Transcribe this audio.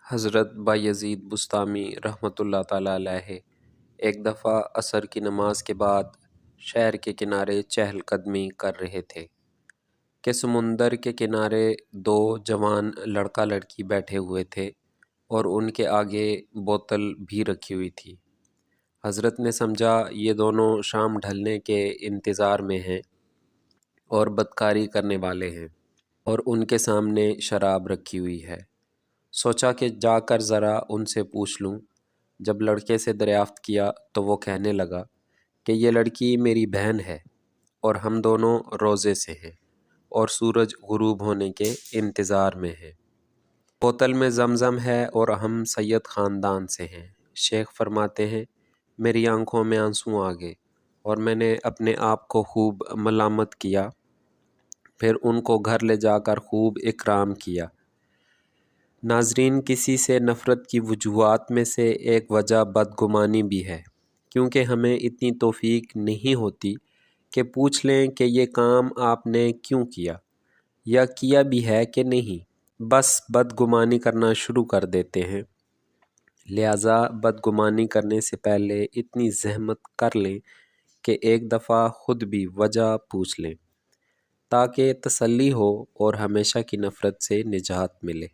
حضرت بایزید بسطامی رحمۃ اللہ تعالیٰ علیہ ایک دفعہ عصر کی نماز کے بعد شہر کے کنارے چہل قدمی کر رہے تھے کہ سمندر کے کنارے دو جوان لڑکا لڑکی بیٹھے ہوئے تھے اور ان کے آگے بوتل بھی رکھی ہوئی تھی۔ حضرت نے سمجھا یہ دونوں شام ڈھلنے کے انتظار میں ہیں اور بدکاری کرنے والے ہیں، اور ان کے سامنے شراب رکھی ہوئی ہے۔ سوچا کہ جا کر ذرا ان سے پوچھ لوں۔ جب لڑکے سے دریافت کیا تو وہ کہنے لگا کہ یہ لڑکی میری بہن ہے اور ہم دونوں روزے سے ہیں اور سورج غروب ہونے کے انتظار میں ہیں۔ بوتل میں زمزم ہے اور ہم سید خاندان سے ہیں۔ شیخ فرماتے ہیں میری آنکھوں میں آنسو آ گئے اور میں نے اپنے آپ کو خوب ملامت کیا، پھر ان کو گھر لے جا کر خوب اکرام کیا۔ ناظرین، کسی سے نفرت کی وجوہات میں سے ایک وجہ بدگمانی بھی ہے، کیونکہ ہمیں اتنی توفیق نہیں ہوتی کہ پوچھ لیں کہ یہ کام آپ نے کیوں کیا، یا کیا بھی ہے کہ نہیں، بس بدگمانی کرنا شروع کر دیتے ہیں۔ لہٰذا بدگمانی کرنے سے پہلے اتنی زحمت کر لیں کہ ایک دفعہ خود بھی وجہ پوچھ لیں، تاکہ تسلی ہو اور ہمیشہ کی نفرت سے نجات ملے۔